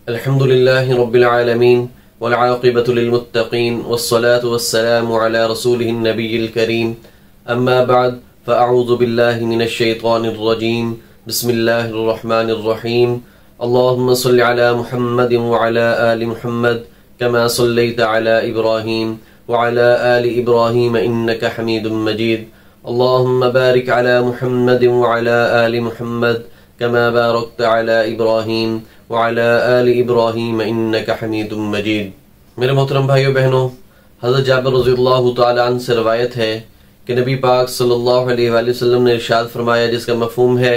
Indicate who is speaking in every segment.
Speaker 1: الحمدللہ رب العالمین والعاقبۃ للمتقین والصلاة والسلام علی رسولہ النبی الکریم اما بعد فاعوذ باللہ من الشیطان الرجیم بسم اللہ الرحمن الرحیم اللہم صل علی محمد وعلی آل محمد كما صلیت علی ابراہیم وعلی آل ابراہیم انک حمید مجید اللہم بارک علی محمد وعلی آل محمد كما باركت على ابراہیم وعلى آل ابراہیم انک حمید مجید۔ میرے محترم بھائیو بہنوں، حضرت جابر رضی اللہ تعالی عنہ سے روایت ہے کہ نبی پاک صلی اللہ علیہ وآلہ وسلم نے ارشاد فرمایا، جس کا مفہوم ہے: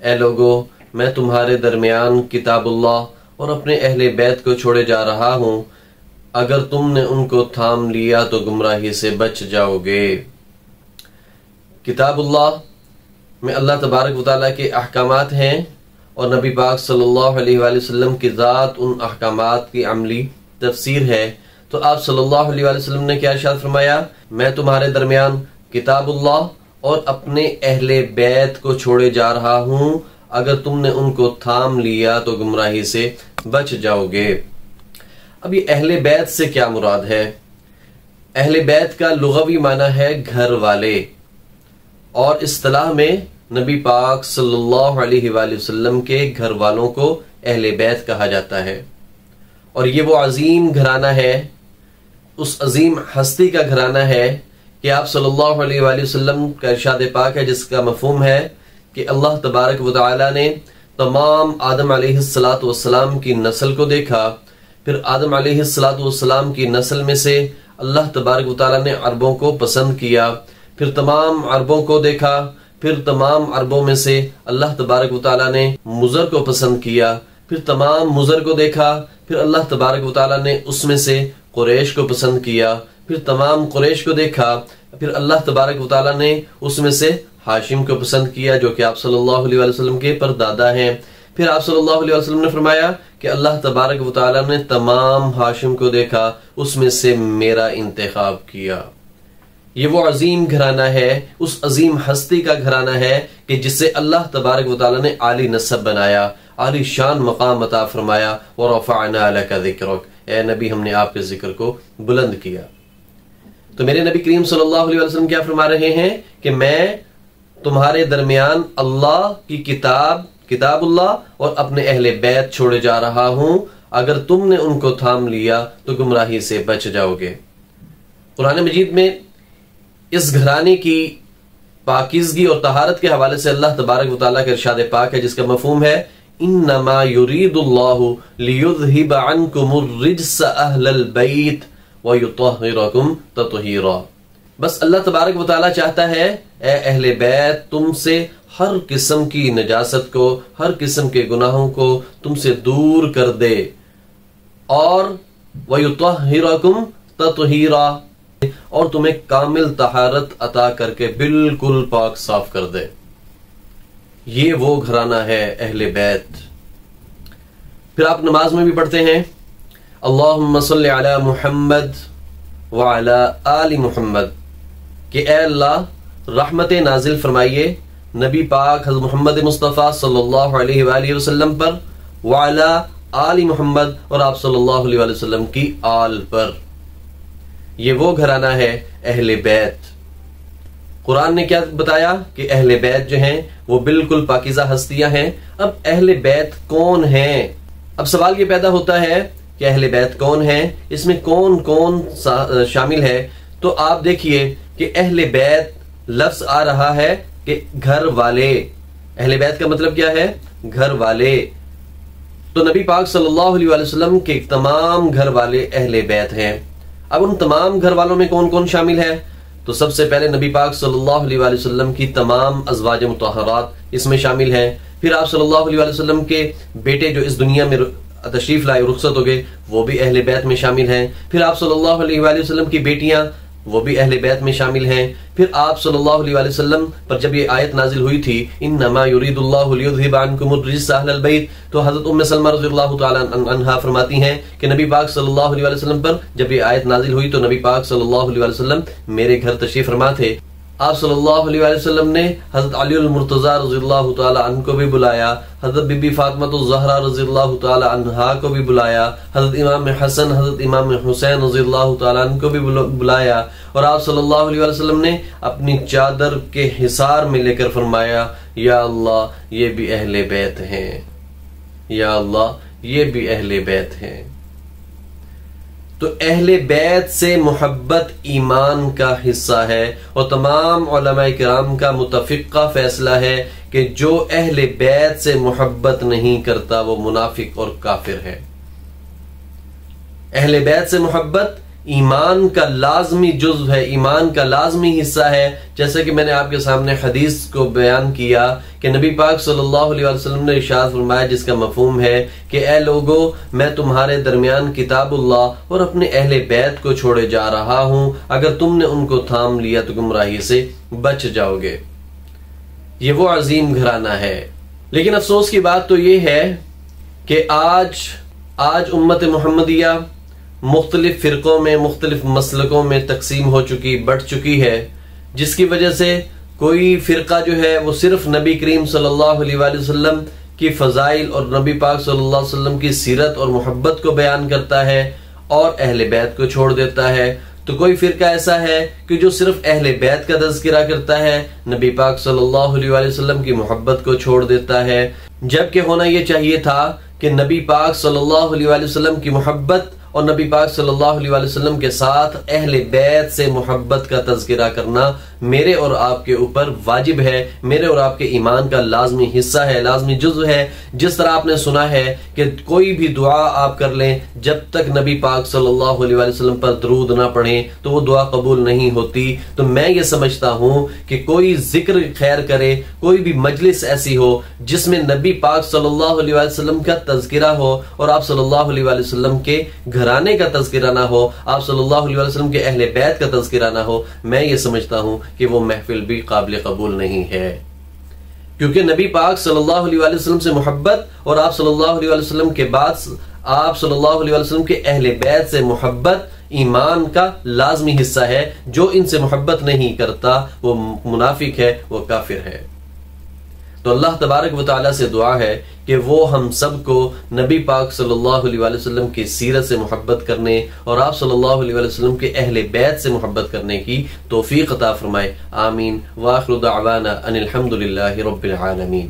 Speaker 1: اے لوگو، میں تمہارے درمیان کتاب اللہ اور اپنے اہل بیت کو چھوڑے جا رہا ہوں، اگر تم نے ان کو تھام لیا تو گمراہی سے بچ جاؤ گے۔ کتاب اللہ میں اللہ تبارک و تعالیٰ کے احکامات ہیں اور نبی پاک صلی اللہ علیہ وآلہ وسلم کی ذات ان احکامات کی عملی تفسیر ہے۔ تو آپ صلی اللہ علیہ وآلہ وسلم نے کیا ارشاد فرمایا؟ میں تمہارے درمیان کتاب اللہ اور اپنے اہل بیت کو چھوڑے جا رہا ہوں، اگر تم نے ان کو تھام لیا تو گمراہی سے بچ جاؤ گے۔ اب یہ اہل بیت سے کیا مراد ہے؟ اہل بیت کا لغوی معنی ہے گھر والے، اور اصطلاح میں نبی پاک صلی اللہ علیہ وآلہ وسلم کے گھر والوں کو اہل بیت کہا جاتا ہے، اور یہ وہ عظیم گھرانہ ہے، اس عظیم ہستی کا گھرانہ ہے کہ آپ صلی اللہ علیہ وآلہ وسلم کا ارشاد پاک ہے، جس کا مفہوم ہے کہ اللہ تبارک و تعالی نے تمام آدم علیہ السلام کی نسل کو دیکھا، پھر آدم علیہ السلام کی نسل میں سے اللہ تبارک و تعالی نے عربوں کو پسند کیا، پھر تمام عربوں کو دیکھا، پھر تمام عربوں میں سے اللہ تبارک و تعالیٰ نے مضر کو پسند کیا، پھر تمام مضر کو دیکھا، پھر اللہ تبارک و تعالیٰ نے اس میں سے قریش کو پسند کیا، پھر تمام قریش کو دیکھا، پھر اللہ تبارک و تعالیٰ نے اس میں سے ہاشم کو پسند کیا، جو کہ آپ صلی اللہ علیہ وآلہ وسلم کے پردادا ہیں۔ پھر آپ صلی اللہ علیہ وسلم نے فرمایا کہ اللہ تبارک و تعالیٰ نے تمام ہاشم کو دیکھا، اس میں سے میرا انتخاب کیا۔ یہ وہ عظیم گھرانہ ہے، اس عظیم ہستی کا گھرانہ ہے کہ جس سے اللہ تبارک و تعالیٰ نے عالی نسب بنایا، عالی شان مقام عطا فرمایا، وَرَفَعْنَا لَكَ ذِكْرَكَ، اے نبی ہم نے آپ کے ذکر کو بلند کیا۔ تو میرے نبی کریم صلی اللہ علیہ وسلم کیا فرما رہے ہیں کہ میں تمہارے درمیان اللہ کی کتاب اللہ اور اپنے اہل بیت چھوڑے جا رہا ہوں، اگر تم نے ان کو تھام لیا تو گمراہی سے بچ جاؤ گے۔ قرآن مجید میں اس گھرانے کی پاکیزگی اور طہارت کے حوالے سے اللہ تبارک و تعالیٰ کا ارشاد پاک ہے، جس کا مفہوم ہے: انما یرید اللہ لیذہب عنکم الرجس اہل البیت ویطہرکم تطہیرا۔ بس اللہ تبارک و تعالیٰ چاہتا ہے اے اہل بیت تم سے ہر قسم کی نجاست کو، ہر قسم کے گناہوں کو تم سے دور کر دے، اور ویطہرکم تطہیرا، اور تمہیں کامل طہارت عطا کر کے بالکل پاک صاف کر دے۔ یہ وہ گھرانہ ہے اہل بیت۔ پھر آپ نماز میں بھی پڑھتے ہیں: اللہم صل علی محمد وعلی آل محمد، کہ اے اللہ رحمت نازل فرمائیے نبی پاک حضرت محمد مصطفیٰ صلی اللہ علیہ وآلہ وسلم پر، وعلی آل محمد، اور آپ صلی اللہ علیہ وآلہ وسلم کی آل پر۔ یہ وہ گھرانہ ہے اہل بیت۔ قرآن نے کیا بتایا کہ اہل بیت جو ہیں وہ بالکل پاکیزہ ہستیاں ہیں۔ اب اہل بیت کون ہیں؟ اب سوال یہ پیدا ہوتا ہے کہ اہل بیت کون ہیں، اس میں کون کون شامل ہے؟ تو آپ دیکھیے کہ اہل بیت لفظ آ رہا ہے کہ گھر والے۔ اہل بیت کا مطلب کیا ہے؟ گھر والے۔ تو نبی پاک صلی اللہ علیہ وآلہ وسلم کے تمام گھر والے اہل بیت ہیں۔ اب ان تمام گھر والوں میں کون کون شامل ہے؟ تو سب سے پہلے نبی پاک صلی اللہ علیہ وآلہ وسلم کی تمام ازواج مطہرات اس میں شامل ہیں۔ پھر آپ صلی اللہ علیہ وآلہ وسلم کے بیٹے جو اس دنیا میں تشریف لائے، رخصت ہو گئے، وہ بھی اہل بیت میں شامل ہیں۔ پھر آپ صلی اللہ علیہ وآلہ وسلم کی بیٹیاں، وہ بھی اہل بیت میں شامل ہیں۔ پھر آپ صلی اللہ علیہ وآلہ وسلم پر جب یہ آیت نازل ہوئی تھی انما یرید اللہ لیذہب عنکم الرجس اہل البیت، تو حضرت ام سلمہ رضی اللہ تعالی عنہا فرماتی ہیں کہ نبی پاک صلی اللہ علیہ وآلہ وسلم پر جب یہ آیت نازل ہوئی تو نبی پاک صلی اللہ علیہ وآلہ وسلم میرے گھر تشریف فرما تھے۔ آپ صلی اللہ علیہ وآلہ وسلم نے حضرت علی المرتضیٰ رضی اللہ تعالی عنہ کو بھی بلایا، حضرت بی بی فاطمہ الزہرا رضی اللہ تعالی عنہا کو بھی بلایا، حضرت امام حسن حضرت امام حسین رضی اللہ تعالی عنہ کو بھی بلایا، اور آپ صلی اللہ علیہ وآلہ وسلم نے اپنی چادر کے حصار میں لے کر فرمایا یا اللہ یہ بھی اہل بیت ہیں، یا اللہ یہ بھی اہل بیت ہیں۔ تو اہل بیت سے محبت ایمان کا حصہ ہے، اور تمام علماء کرام کا متفقہ فیصلہ ہے کہ جو اہل بیت سے محبت نہیں کرتا وہ منافق اور کافر ہے۔ اہل بیت سے محبت ایمان کا لازمی جزو ہے، ایمان کا لازمی حصہ ہے، جیسے کہ میں نے آپ کے سامنے حدیث کو بیان کیا کہ نبی پاک صلی اللہ علیہ وسلم نے ارشاد فرمایا، جس کا مفہوم ہے کہ اے لوگو میں تمہارے درمیان کتاب اللہ اور اپنے اہل بیت کو چھوڑے جا رہا ہوں، اگر تم نے ان کو تھام لیا تو گمراہی سے بچ جاؤ گے۔ یہ وہ عظیم گھرانہ ہے، لیکن افسوس کی بات تو یہ ہے کہ آج امت محمدیہ مختلف فرقوں میں مختلف مسلکوں میں تقسیم ہو چکی، بٹ چکی ہے، جس کی وجہ سے کوئی فرقہ جو ہے وہ صرف نبی کریم صلی اللہ علیہ وآلہ وسلم کی فضائل اور نبی پاک صلی اللہ علیہ وسلم کی سیرت اور محبت کو بیان کرتا ہے اور اہل بیت کو چھوڑ دیتا ہے، تو کوئی فرقہ ایسا ہے کہ جو صرف اہل بیت کا تذکرہ کرتا ہے، نبی پاک صلی اللہ علیہ وآلہ وسلم کی محبت کو چھوڑ دیتا ہے، جبکہ ہونا یہ چاہیے تھا کہ نبی پاک صلی اللہ علیہ وآلہ وسلم کی محبت اور نبی پاک صلی اللہ علیہ وآلہ وسلم کے ساتھ اہل بیت سے محبت کا تذکرہ کرنا میرے اور آپ کے اوپر واجب ہے، میرے اور آپ کے ایمان کا لازمی حصہ ہے، لازمی جزو ہے۔ جس طرح آپ نے سنا ہے کہ کوئی بھی دعا آپ کر لیں جب تک نبی پاک صلی اللہ علیہ وآلہ وسلم پر درود نہ پڑھیں تو وہ دعا قبول نہیں ہوتی، تو میں یہ سمجھتا ہوں کہ کوئی ذکر خیر کرے، کوئی بھی مجلس ایسی ہو جس میں نبی پاک صلی اللہ علیہ وآلہ وسلم کا تذکرہ ہو اور آپ صلی اللہ علیہ وآلہ وسلم کے گھرانے کا تذکرہ نہ ہو، آپ صلی اللہ علیہ وسلم کے اہل بیت کا تذکرہ نہ ہو، میں یہ سمجھتا ہوں کہ وہ محفل بھی قابل قبول نہیں ہے، کیونکہ نبی پاک صلی اللہ علیہ وسلم سے محبت اور آپ صلی اللہ علیہ وسلم کے بعد آپ صلی اللہ علیہ وسلم کے اہل بیت سے محبت ایمان کا لازمی حصہ ہے۔ جو ان سے محبت نہیں کرتا وہ منافق ہے، وہ کافر ہے۔ تو اللہ تبارک و تعالیٰ سے دعا ہے کہ وہ ہم سب کو نبی پاک صلی اللہ علیہ وسلم کی سیرت سے محبت کرنے اور آپ صلی اللہ علیہ وسلم کے اہل بیت سے محبت کرنے کی توفیق عطا فرمائے، آمین۔ وآخر دعوانا ان الحمد للہ رب العالمین۔